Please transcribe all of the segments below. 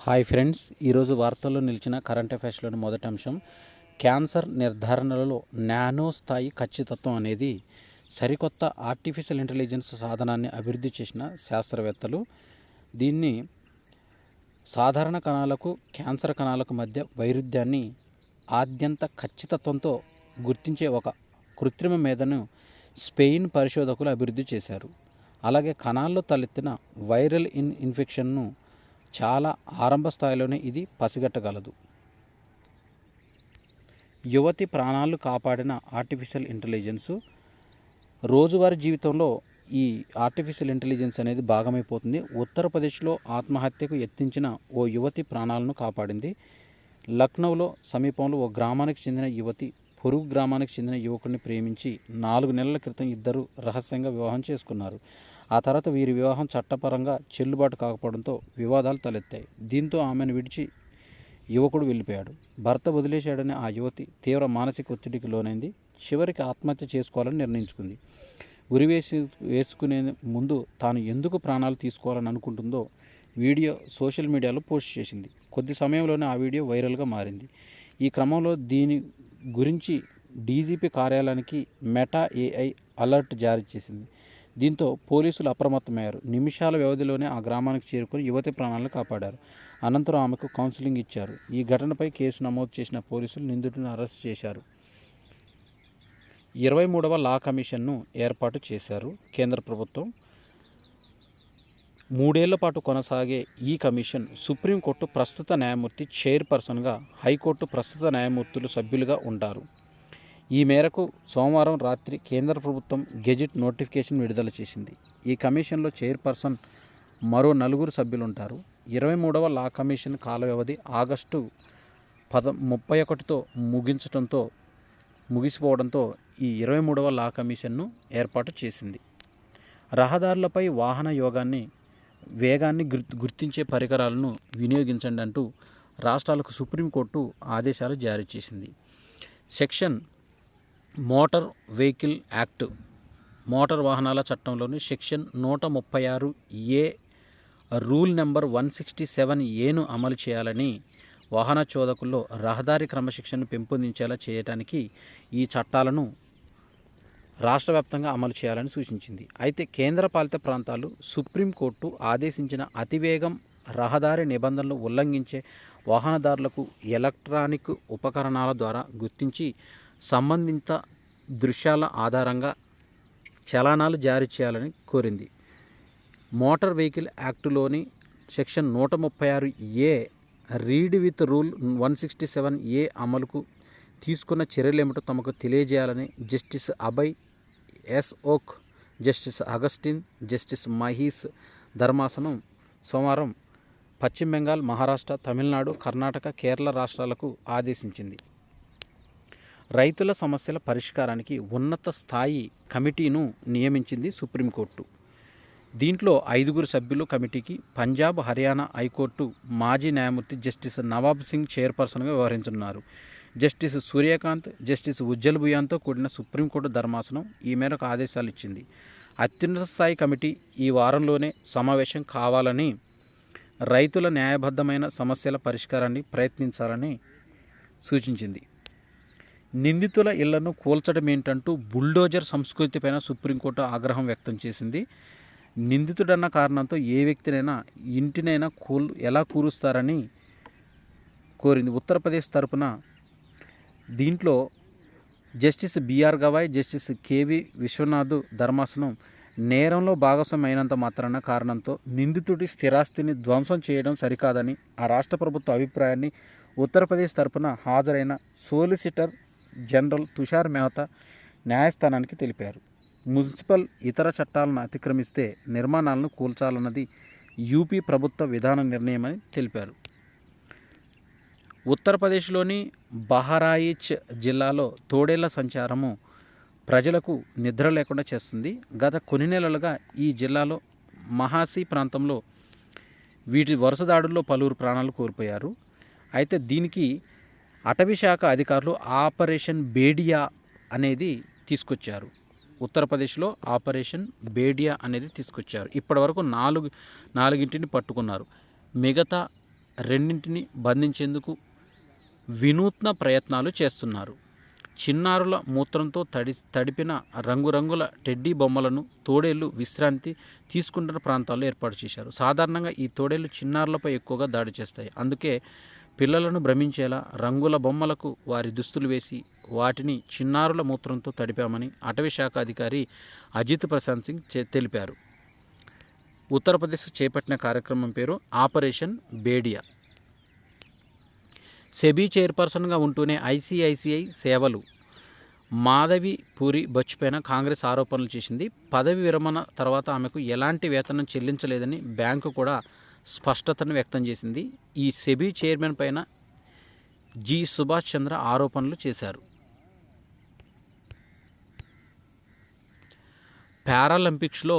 Hi friends, ఈరోజు వార్తల్లో నిలిచిన కరెంట్ అఫైర్స్లోని మొదటి అంశం క్యాన్సర్ నిర్ధారణలలో నానో స్థాయి ఖచ్చితత్వం అనేది సరికొత్త ఆర్టిఫిషియల్ ఇంటెలిజెన్స్ సాధనాన్ని అభివృద్ధి చేసిన శాస్త్రవేత్తలు దీన్ని సాధారణ కణాలకు క్యాన్సర్ కణాలకు మధ్య వైరుధ్యాన్ని ఆద్యంత ఖచ్చితత్వంతో గుర్తించే ఒక కృత్రిమ మేధను స్పెయిన్ పరిశోధకులు అభివృద్ధి చేశారు. అలాగే కణాల్లో తలెత్తిన వైరల్ ఇన్ఫెక్షన్ను చాలా ఆరంభ స్థాయిలోనే ఇది పసిగట్టగలదు. యువతి ప్రాణాలు కాపాడిన ఆర్టిఫిషియల్ ఇంటెలిజెన్స్. రోజువారీ జీవితంలో ఈ ఆర్టిఫిషియల్ ఇంటెలిజెన్స్ అనేది భాగమైపోతుంది. ఉత్తరప్రదేశ్లో ఆత్మహత్యకు యత్నించిన ఓ యువతి ప్రాణాలను కాపాడింది. లక్నోలో సమీపంలో ఓ గ్రామానికి చెందిన యువతి పొరుగు గ్రామానికి చెందిన యువకుడిని ప్రేమించి 4 నెలల క్రితం ఇద్దరు రహస్యంగా వివాహం చేసుకున్నారు. ఆ తర్వాత వీరి వివాహం చట్టపరంగా చెల్లుబాటు కాకపోవడంతో వివాదాలు తలెత్తాయి. దీంతో ఆమెను విడిచి యువకుడు వెళ్ళిపోయాడు. భర్త వదిలేశాడని ఆ యువతి తీవ్ర మానసిక ఒత్తిడికి లోనైంది. చివరికి ఆత్మహత్య చేసుకోవాలని నిర్ణయించుకుంది. వేసుకునే ముందు తాను ఎందుకు ప్రాణాలు తీసుకోవాలని అనుకుంటుందో వీడియో సోషల్ మీడియాలో పోస్ట్ చేసింది. కొద్ది సమయంలోనే ఆ వీడియో వైరల్గా మారింది. ఈ క్రమంలో దీని గురించి డీజీపీ కార్యాలయానికి మెటా ఏఐ అలర్ట్ జారీ చేసింది. దీంతో పోలీసులు అప్రమత్తమయ్యారు. నిమిషాల వ్యవధిలోనే ఆ గ్రామానికి చేరుకుని యువతి ప్రాణాలను కాపాడారు. అనంతరం ఆమెకు కౌన్సిలింగ్ ఇచ్చారు. ఈ ఘటనపై కేసు నమోదు చేసిన పోలీసులు నిందితుడిని అరెస్ట్ చేశారు. 23వ లా కమిషన్ను ఏర్పాటు చేశారు కేంద్ర ప్రభుత్వం. 3 ఏళ్ల పాటు కొనసాగే ఈ కమిషన్ సుప్రీంకోర్టు ప్రస్తుత న్యాయమూర్తి చైర్పర్సన్గా, హైకోర్టు ప్రస్తుత న్యాయమూర్తులు సభ్యులుగా ఉంటారు. ఈ మేరకు సోమవారం రాత్రి కేంద్ర ప్రభుత్వం గెజిట్ నోటిఫికేషన్ విడుదల చేసింది. ఈ కమిషన్లో చైర్పర్సన్, మరో 4 సభ్యులుంటారు. 23వ లా కమిషన్ కాల వ్యవధి ఆగస్టు 31తో ముగిసిపోవడంతో ఈ 23వ లా కమిషన్ను ఏర్పాటు చేసింది. రహదారులపై వాహన వేగాన్ని గుర్తించే పరికరాలను వినియోగించండి అంటూ రాష్ట్రాలకు సుప్రీంకోర్టు ఆదేశాలు జారీ చేసింది. Section motor vehicle act, motor వాహనాల చట్టంలోని సెక్షన్ 136A రూల్ నెంబర్ 167Aను అమలు చేయాలని, వాహన చోదకుల్లో రహదారి క్రమశిక్షణను పెంపొందించేలా చేయడానికి ఈ చట్టాలను రాష్ట్ర వ్యాప్తంగా అమలు చేయాలని సూచించింది. అయితే కేంద్రపాలిత ప్రాంతాలు సుప్రీంకోర్టు ఆదేశించిన అతివేగం రహదారి నిబంధనలు ఉల్లంఘించే వాహనదారులకు ఎలక్ట్రానిక్ ఉపకరణాల ద్వారా గుర్తించి సంబంధిత దృశ్యాల ఆధారంగా చలానాలు జారీ చేయాలని కోరింది. మోటార్ వెహికల్ యాక్టులోని section 136A read with rule 167A అమలుకు తీసుకున్న చర్యలేమిటో తమకు తెలియజేయాలని justice Abhay S Oka, justice Augustine, justice Mahis ధర్మాసనం సోమవారం పశ్చిమ బెంగాల్, మహారాష్ట్ర, తమిళనాడు, కర్ణాటక, కేరళ రాష్ట్రాలకు ఆదేశించింది. రైతుల సమస్యల పరిష్కారానికి ఉన్నత స్థాయి కమిటీను నియమించింది సుప్రీంకోర్టు. దీంట్లో 5 సభ్యుల కమిటీకి పంజాబ్, హర్యానా హైకోర్టు మాజీ న్యాయమూర్తి జస్టిస్ నవాబ్ సింగ్ చైర్పర్సన్గా వ్యవహరించనున్నారు. జస్టిస్ సూర్యకాంత్, జస్టిస్ ఉజ్జల్ భుయాన్తో కూడిన సుప్రీంకోర్టు ధర్మాసనం ఈ మేరకు ఆదేశాలు ఇచ్చింది. అత్యున్నత స్థాయి కమిటీ ఈ వారంలోనే సమావేశం కావాలని, రైతుల న్యాయబద్ధమైన సమస్యల పరిష్కారాన్ని ప్రయత్నించాలని సూచించింది. నిందితుల ఇళ్లను కూల్చడమేంటంటూ బుల్డోజర్ సంస్కృతిపైన సుప్రీంకోర్టు ఆగ్రహం వ్యక్తం చేసింది. నిందితుడన్న కారణంతో ఏ వ్యక్తినైనా ఇంటినైనా ఎలా కూరుస్తారని కోరింది. ఉత్తరప్రదేశ్ తరపున దీంట్లో justice BR Gavai, justice KV Vishwanath ధర్మాసనం నేరంలో భాగస్వామి అయినంత మాత్రాన కారణంతో నిందితుడి స్థిరాస్తిని ధ్వంసం చేయడం సరికాదని ఆ రాష్ట్ర ప్రభుత్వ అభిప్రాయాన్ని ఉత్తరప్రదేశ్ తరపున హాజరైన సోలిసిటర్ జనరల్ తుషార్ మెహతా న్యాయస్థానానికి తెలిపారు. మున్సిపల్ ఇతర చట్టాలను అతిక్రమిస్తే నిర్మాణాలను కూల్చాలన్నది యూపీ ప్రభుత్వ విధాన నిర్ణయమని తెలిపారు. ఉత్తరప్రదేశ్లోని బహరాయిచ్ జిల్లాలో తోడేళ్ల సంచారము ప్రజలకు నిద్ర లేకుండా చేస్తుంది. గత కొన్ని నెలలుగా ఈ జిల్లాలో మహాసి ప్రాంతంలో వీటి వరుస దాడుల్లో పలువురు ప్రాణాలు కోల్పోయారు. అయితే దీనికి అటవీశాఖ అధికారులు ఆపరేషన్ బేడియా అనేది తీసుకొచ్చారు. ఉత్తరప్రదేశ్లో ఆపరేషన్ బేడియా అనేది తీసుకొచ్చారు. ఇప్పటి వరకు 4 పట్టుకున్నారు. మిగతా రెండింటిని బంధించేందుకు వినూత్న ప్రయత్నాలు చేస్తున్నారు. చిన్నారుల మూత్రంతో తడిపిన రంగురంగుల టెడ్డీ బొమ్మలను తోడేళ్లు విశ్రాంతి తీసుకుంటున్న ప్రాంతాల్లో ఏర్పాటు చేశారు. సాధారణంగా ఈ తోడేళ్లు చిన్నారులపై ఎక్కువగా దాడి చేస్తాయి. అందుకే పిల్లలను భ్రమించేలా రంగుల బొమ్మలకు వారి దుస్తులు వేసి వాటిని చిన్నారుల మూత్రంతో తడిపామని అటవీ శాఖ అధికారి అజిత్ ప్రశాంత్ సింగ్ తెలిపారు. ఉత్తరప్రదేశ్ చేపట్టిన కార్యక్రమం పేరు ఆపరేషన్ బేడియా. సెబీ చైర్పర్సన్గా ఉంటూనే ఐసిఐసిఐ సేవలు మాధవి పూరి బచ్చుపైన కాంగ్రెస్ ఆరోపణలు చేసింది. పదవి విరమణ తర్వాత ఆమెకు ఎలాంటి వేతనం చెల్లించలేదని బ్యాంకు కూడా స్పష్టతను వ్యక్తం చేసింది. ఈ సెబీ చైర్మన్ పైన జి సుభాష్ చంద్ర ఆరోపణలు చేశారు. పారాలింపిక్స్లో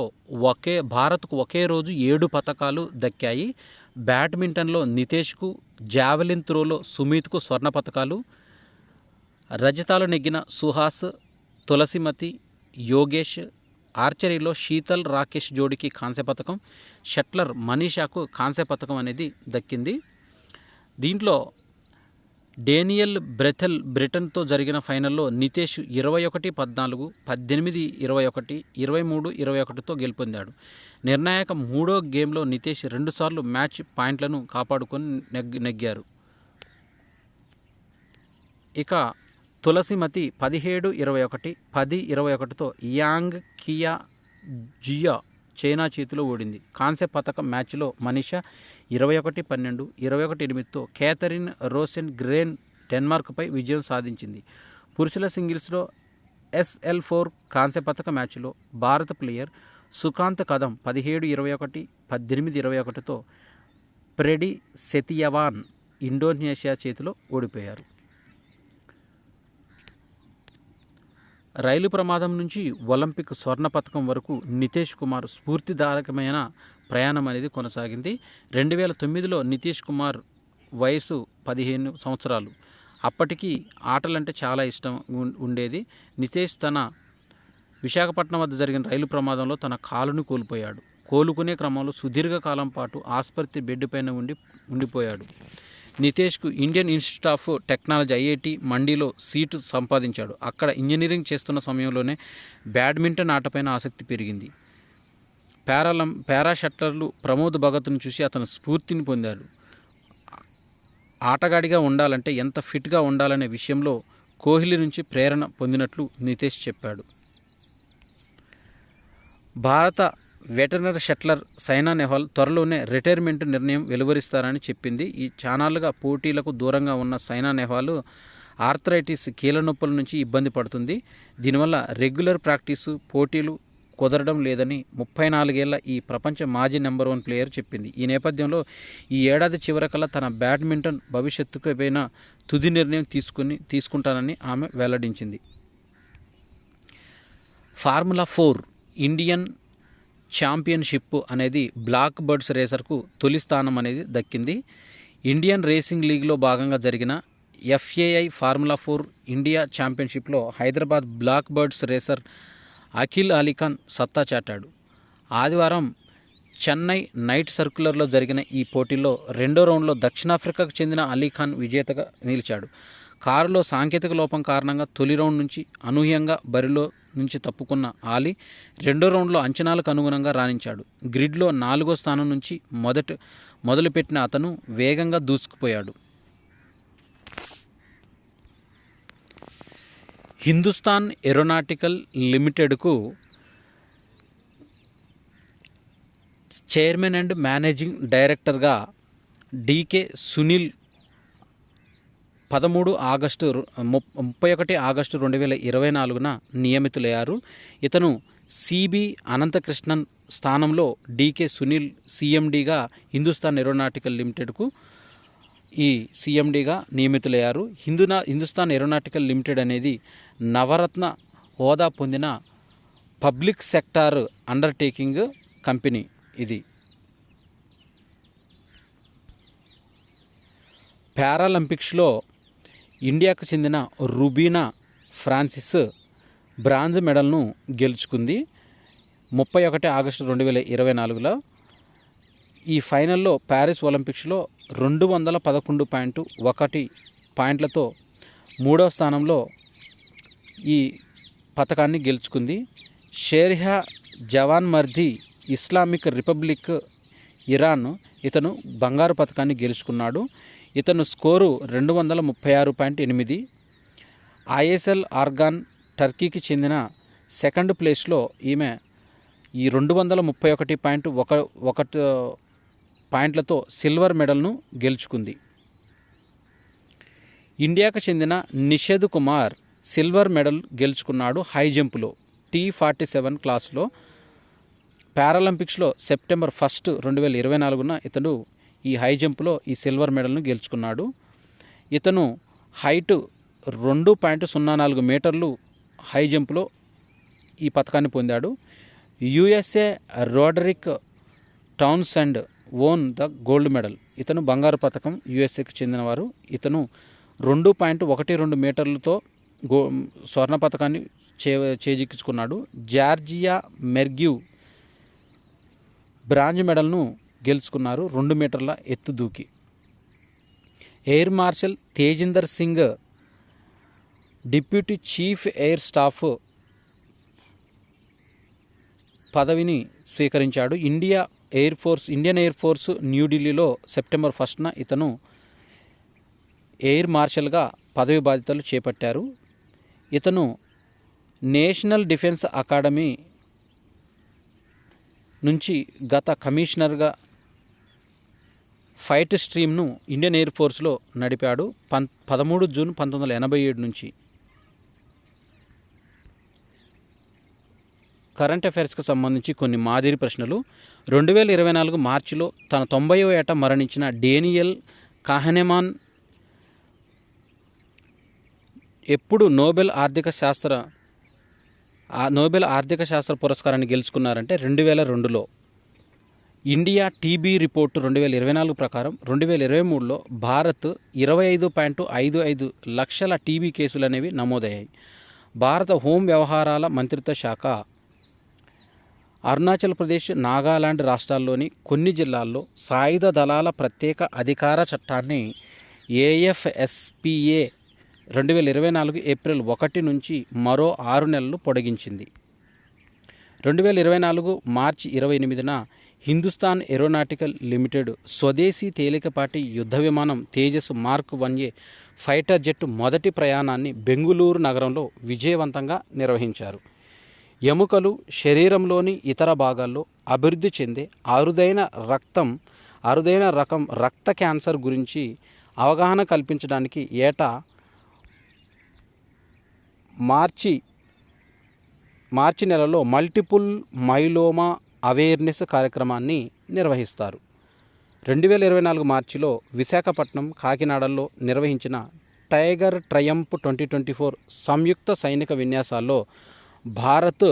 భారత్కు ఒకే రోజు 7 పతకాలు దక్కాయి. బ్యాడ్మింటన్లో నితేష్కు, జావెలిన్ త్రోలో సుమిత్కు స్వర్ణ పతకాలు, రజతాలు నెగ్గిన సుహాస్, తులసిమతి, యోగేష్, ఆర్చరీలో శీతల్ రాకేష్ జోడికి కాంస్య పథకం, షట్లర్ మనీషాకు కాంస్య పథకం అనేది దక్కింది. దీంట్లో డేనియల్ బ్రిటన్తో జరిగిన ఫైనల్లో నితేష్ 21-14, 18-21, 23-21తో గెలుపొందాడు. నిర్ణాయక 3వ గేమ్లో నితేష్ 2 సార్లు మ్యాచ్ పాయింట్లను కాపాడుకొని నెగ్గారు. ఇక తులసిమతి 17-21, 10-21తో యాంగ్ కియా జియా చైనా చేతిలో ఓడింది. కాంస్య పథకం మ్యాచ్లో మనీషా 21-12, 21-8తో కేథరిన్ రోసెన్ గ్రేన్ డెన్మార్క్పై విజయం సాధించింది. పురుషుల సింగిల్స్లో SL4 కాంస్య పథక మ్యాచ్లో భారత ప్లేయర్ సుకాంత్ కదం 17-21, 18-21తో ప్రెడి సెతియవాన్ ఇండోనేషియా చేతిలో ఓడిపోయారు. రైలు ప్రమాదం నుంచి ఒలింపిక్ స్వర్ణ పథకం వరకు నితీష్ కుమార్ స్ఫూర్తిదాయకమైన ప్రయాణం అనేది కొనసాగింది. 2009లో నితీష్ కుమార్ వయసు 15 సంవత్సరాలు. అప్పటికి ఆటలంటే చాలా ఇష్టం ఉండేది. నితేష్ తన విశాఖపట్నం వద్ద జరిగిన రైలు ప్రమాదంలో తన కాలును కోల్పోయాడు. కోలుకునే క్రమంలో సుదీర్ఘకాలం పాటు ఆసుపత్రి బెడ్ పైన ఉండిపోయాడు. నితేష్కు Indian Institute of Technology IIT మండీలో సీటు సంపాదించాడు. అక్కడ ఇంజనీరింగ్ చేస్తున్న సమయంలోనే బ్యాడ్మింటన్ ఆటపైన ఆసక్తి పెరిగింది. పారా షట్లర్లు ప్రమోద్ భగత్ను చూసి అతను స్ఫూర్తిని పొందాడు. ఆటగాడిగా ఉండాలంటే ఎంత ఫిట్గా ఉండాలనే విషయంలో కోహ్లీ నుంచి ప్రేరణ పొందినట్లు నితేష్ చెప్పాడు. భారత వెటరనరీ షట్లర్ సైనా నెహ్వాల్ త్వరలోనే రిటైర్మెంట్ నిర్ణయం వెలువరిస్తారని చెప్పింది. ఈ చానాలుగా పోటీలకు దూరంగా ఉన్న సైనా నెహ్వాల్ ఆర్థరైటిస్ కీళ్ళ నొప్పుల నుంచి ఇబ్బంది పడుతుంది. దీనివల్ల రెగ్యులర్ ప్రాక్టీసు పోటీలు కుదరడం లేదని 34 ఏళ్ల ఈ ప్రపంచ మాజీ నెంబర్ 1 ప్లేయర్ చెప్పింది. ఈ నేపథ్యంలో ఈ ఏడాది చివరికల్లా తన బ్యాడ్మింటన్ భవిష్యత్తుపైన తుది నిర్ణయం తీసుకుంటానని ఆమె వెల్లడించింది. ఫార్ములా 4 ఇండియన్ ఛాంపియన్షిప్ అనేది బ్లాక్ బర్డ్స్ రేసర్కు తొలి స్థానం అనేది దక్కింది. ఇండియన్ రేసింగ్ లీగ్లో భాగంగా జరిగిన FAI ఫార్ములా 4 ఇండియా ఛాంపియన్షిప్లో Hyderabad Black Birds racer Akhil Alikhan సత్తా చాటాడు. ఆదివారం చెన్నై నైట్ సర్క్యులర్లో జరిగిన ఈ పోటీల్లో 2వ రౌండ్లో దక్షిణాఫ్రికాకు చెందిన అలీఖాన్ విజేతగా నిలిచాడు. కారులో సాంకేతిక లోపం కారణంగా తొలి రౌండ్ నుంచి అనూహ్యంగా బరిలో నుంచి తప్పుకున్న ఆలీ 2వ రౌండ్లో అంచనాలకు అనుగుణంగా రాణించాడు. గ్రిడ్లో 4వ స్థానం నుంచి మొదలుపెట్టిన అతను వేగంగా దూసుకుపోయాడు. హిందుస్థాన్ ఏరోనాటికల్ లిమిటెడ్కు చైర్మన్ అండ్ మేనేజింగ్ డైరెక్టర్గా DK సునీల్ 31 ఆగస్టు 2024న నియమితులయ్యారు. ఇతను CB అనంతకృష్ణన్ స్థానంలో DK సునీల్ CMDగా హిందుస్థాన్ ఏరోనాటికల్ లిమిటెడ్కు ఈ CMDగా నియమితులయ్యారు. హిందుస్థాన్ ఏరోనాటికల్ లిమిటెడ్ అనేది నవరత్న హోదా పొందిన పబ్లిక్ సెక్టార్ అండర్టేకింగ్ కంపెనీ. ఇది పారాలింపిక్స్లో ఇండియాకు చెందిన రుబీనా ఫ్రాన్సిస్ బ్రాంజ్ మెడల్ను గెలుచుకుంది. 31 ఆగస్టు 2024లో ఈ ఫైనల్లో ప్యారిస్ ఒలింపిక్స్లో 211.1 పాయింట్లతో 3వ స్థానంలో ఈ పథకాన్ని గెలుచుకుంది. షేర్హా జవాన్ మర్ది ఇస్లామిక్ రిపబ్లిక్ ఇరాన్ ఇతను బంగారు పథకాన్ని గెలుచుకున్నాడు. ఇతను స్కోరు 236.8. ఐఎస్ఎల్ ఆర్గాన్ టర్కీకి చెందిన సెకండ్ ప్లేస్లో ఈమె ఈ 231.1 పాయింట్లతో సిల్వర్ మెడల్ను గెలుచుకుంది. ఇండియాకు చెందిన నిషేద్ కుమార్ సిల్వర్ మెడల్ గెలుచుకున్నాడు హై జంప్లో T47 క్లాసులో. పారాలింపిక్స్లో సెప్టెంబర్ 1, 2024 ఇతడు ఈ హై జంప్లో ఈ సిల్వర్ మెడల్ను గెలుచుకున్నాడు. ఇతను హైట్ 2.04 మీటర్లు హై జంప్లో ఈ పథకాన్ని పొందాడు. USA Roderick Townsend won the gold medal. ఇతను బంగారు పథకం యుఎస్ఏకి చెందినవారు. ఇతను 2.12 మీటర్లతో స్వర్ణ పథకాన్ని చేజిక్కించుకున్నాడు. జార్జియా మెర్గ్యూ బ్రాంజ్ మెడల్ను గెలుచుకున్నారు 2 మీటర్ల ఎత్తు దూకి. Air marshal Tejinder Singh deputy chief air staff పదవిని స్వీకరించాడు. ఇండియన్ ఎయిర్ ఫోర్స్ న్యూఢిల్లీలో సెప్టెంబర్ 1న ఇతను ఎయిర్ మార్షల్గా పదవి బాధ్యతలు చేపట్టారు. ఇతను నేషనల్ డిఫెన్స్ అకాడమీ నుంచి గత కమిషనర్గా ఫైట్ స్ట్రీమ్ను ఇండియన్ ఎయిర్ ఫోర్స్లో నడిపాడు 13 జూన్ 1987 నుంచి. కరెంట్ అఫైర్స్కి సంబంధించి కొన్ని మాదిరి ప్రశ్నలు. 2024 మార్చిలో తన 90వ ఏట మరణించిన డేనియల్ కాహ్నెమాన్ ఎప్పుడు నోబెల్ ఆర్థిక శాస్త్ర పురస్కారాన్ని గెలుచుకున్నారంటే 2002లో. ఇండియా టీబీ రిపోర్టు 2024 ప్రకారం 2023లో భారత్ 25.55 లక్షల టీబీ కేసులు అనేవి నమోదయ్యాయి. భారత హోం వ్యవహారాల మంత్రిత్వ శాఖ అరుణాచల్ ప్రదేశ్, నాగాలాండ్ రాష్ట్రాల్లోని కొన్ని జిల్లాల్లో సాయుధ దళాల ప్రత్యేక అధికార చట్టాన్ని AFSPA 2024 ఏప్రిల్ 1 నుంచి మరో 6 నెలలు పొడిగించింది. 2024 మార్చి 28న హిందుస్థాన్ ఏరోనాటికల్ లిమిటెడ్ స్వదేశీ తేలికపాటి యుద్ధ విమానం Tejas mark 1A fighter jet మొదటి ప్రయాణాన్ని బెంగుళూరు నగరంలో విజయవంతంగా నిర్వహించారు. ఎముకలు, శరీరంలోని ఇతర భాగాల్లో అభివృద్ధి చెందే అరుదైన రకం రక్త క్యాన్సర్ గురించి అవగాహన కల్పించడానికి ఏటా మార్చి నెలలో మల్టిపుల్ మైలోమా అవేర్నెస్ కార్యక్రమాన్ని నిర్వహిస్తారు. 2024 మార్చిలో విశాఖపట్నం, కాకినాడల్లో నిర్వహించిన టైగర్ ట్రయంఫ్ 2024 సంయుక్త సైనిక విన్యాసాల్లో భారత్,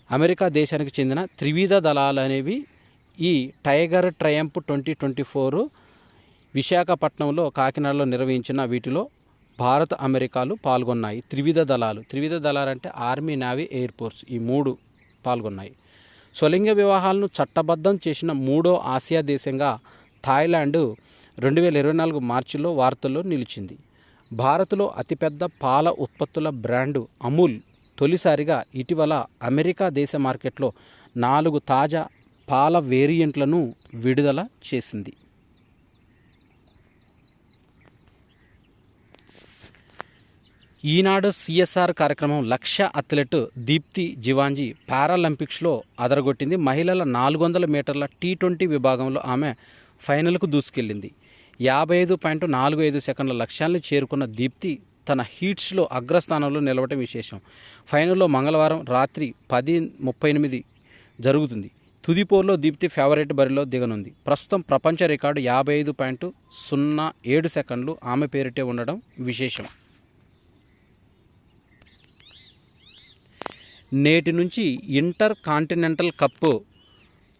అమెరికా దేశానికి చెందిన త్రివిధ దళాలు అనేవి ఈ టైగర్ ట్రయంఫ్ 2024 విశాఖపట్నంలో, కాకినాడలో నిర్వహించిన వీటిలో భారత్, అమెరికాలు పాల్గొన్నాయి. త్రివిధ దళాలు అంటే ఆర్మీ, నేవీ, ఎయిర్ ఫోర్స్ ఈ 3 పాల్గొన్నాయి. స్వలింగ వివాహాలను చట్టబద్ధం చేసిన 3వ ఆసియా దేశంగా థాయిలాండ్ 2024 మార్చిలో వార్తల్లో నిలిచింది. భారత్లో అతిపెద్ద పాల ఉత్పత్తుల బ్రాండు అమూల్ తొలిసారిగా ఇటీవల అమెరికా దేశ మార్కెట్లో 4 తాజా పాల వేరియంట్లను విడుదల చేసింది. ఈనాడు CSR కార్యక్రమం లక్ష్య అథ్లెట్ దీప్తి జివాంజీ పారాలింపిక్స్లో అదరగొట్టింది. మహిళల 400 మీటర్ల T20 విభాగంలో ఆమె ఫైనల్కు దూసుకెళ్లింది. 55.45 సెకండ్ల లక్ష్యాన్ని చేరుకున్న దీప్తి తన హీట్స్లో అగ్రస్థానంలో నిలవటం విశేషం. ఫైనల్లో మంగళవారం రాత్రి 10:38 జరుగుతుంది. తుది పోర్లో దీప్తి ఫేవరెట్ బరిలో దిగనుంది. ప్రస్తుతం ప్రపంచ రికార్డు 55.07 సెకండ్లు ఆమె పేరిటే ఉండడం విశేషం. నేటి నుంచి ఇంటర్ కాంటినెంటల్ కప్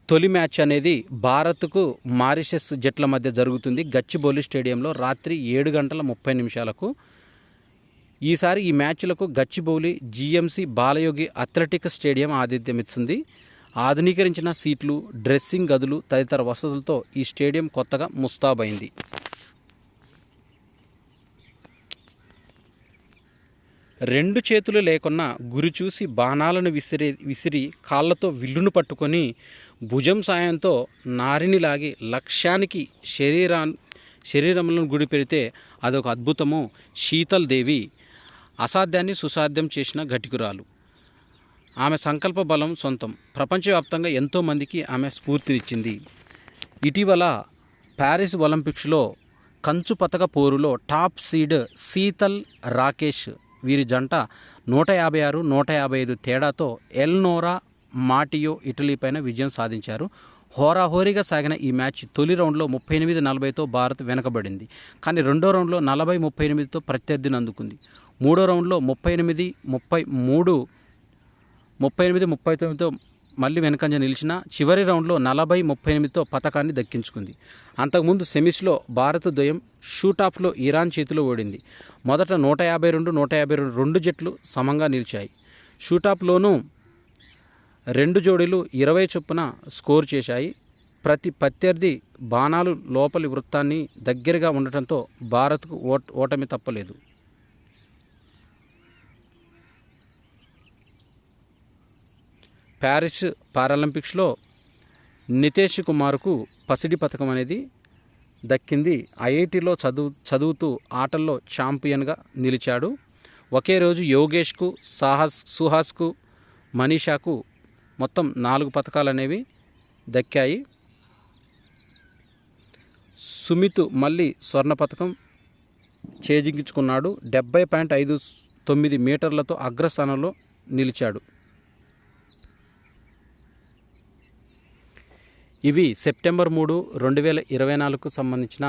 తొలి మ్యాచ్ అనేది భారత్కు మారిషస్ జట్ల మధ్య జరుగుతుంది. గచ్చిబౌలి స్టేడియంలో రాత్రి 7:30 ఈసారి ఈ మ్యాచ్లకు Gachibowli GMC Balayogi athletic stadium ఆతిథ్యమిస్తుంది. ఆధునీకరించిన సీట్లు, డ్రెస్సింగ్ గదులు తదితర వసతులతో ఈ స్టేడియం కొత్తగా ముస్తాబైంది. రెండు చేతులు లేకున్నా గురి చూసి బాణాలను విసిరి కాళ్ళతో విల్లును పట్టుకొని భుజం సాయంతో నారిని లాగి లక్ష్యానికి శరీరంలో గుడి పెడితే అదొక అద్భుతము. శీతల్ దేవి అసాధ్యాన్ని సుసాధ్యం చేసిన ఘటికురాలు. ఆమె సంకల్ప బలం సొంతం. ప్రపంచవ్యాప్తంగా ఎంతోమందికి ఆమె స్ఫూర్తినిచ్చింది. ఇటీవల ప్యారిస్ ఒలింపిక్స్లో కంచు పతక పోరులో టాప్ సీడ్ శీతల్ రాకేష్ వీరి జంట 156, 155 తేడాతో ఎల్నోరా మాటియో ఇటలీపైన విజయం సాధించారు. హోరాహోరీగా సాగిన ఈ మ్యాచ్ తొలి రౌండ్లో 38-40తో భారత్ వెనకబడింది. కానీ రెండో రౌండ్లో 40-38తో ప్రత్యర్థిని అందుకుంది. మూడో రౌండ్లో 38-39తో మళ్ళీ వెనకంజ నిలిచిన చివరి రౌండ్లో 40-38తో పతకాన్ని దక్కించుకుంది. అంతకుముందు సెమీస్లో భారత ద్వయం షూటాఫ్లో ఇరాన్ చేతిలో ఓడింది. మొదట 152-152 రెండు జట్లు సమంగా నిలిచాయి. షూటాఫ్లోనూ రెండు జోడీలు 20 చొప్పున స్కోర్ చేశాయి. ప్రత్యర్థి బాణాలు లోపలి వృత్తాన్ని దగ్గరగా ఉండటంతో భారత్కు ఓటమి తప్పలేదు. ప్యారిస్ పారాలింపిక్స్లో నితేష్ కుమార్కు పసిడి పథకం అనేది దక్కింది. ఐఐటిలో చదువుతూ ఆటల్లో ఛాంపియన్గా నిలిచాడు. ఒకే రోజు యోగేష్కు, సుహాస్కు, మనీషాకు మొత్తం 4 పథకాలు అనేవి దక్కాయి. సుమిత్ మళ్ళీ స్వర్ణ పథకం చేజిక్కించుకున్నాడు. 70.59 మీటర్లతో అగ్రస్థానంలో నిలిచాడు. ఇవి సెప్టెంబర్ 3, 2024కు సంబంధించిన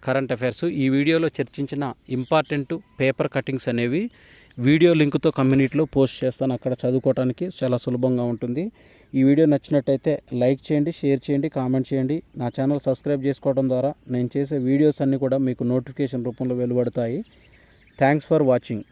కరెంట్ అఫైర్స్. ఈ వీడియోలో చర్చించిన ఇంపార్టెంట్ పేపర్ కటింగ్స్ అనేవి వీడియో లింక్తో కమ్యూనిటీలో పోస్ట్ చేస్తాను. అక్కడ చదువుకోవడానికి చాలా సులభంగా ఉంటుంది. ఈ వీడియో నచ్చినట్టయితే లైక్ చేయండి, షేర్ చేయండి, కామెంట్ చేయండి. నా ఛానల్ సబ్స్క్రైబ్ చేసుకోవడం ద్వారా నేను చేసే వీడియోస్ అన్నీ కూడా మీకు నోటిఫికేషన్ రూపంలో వెలువడతాయి. Thanks for watching.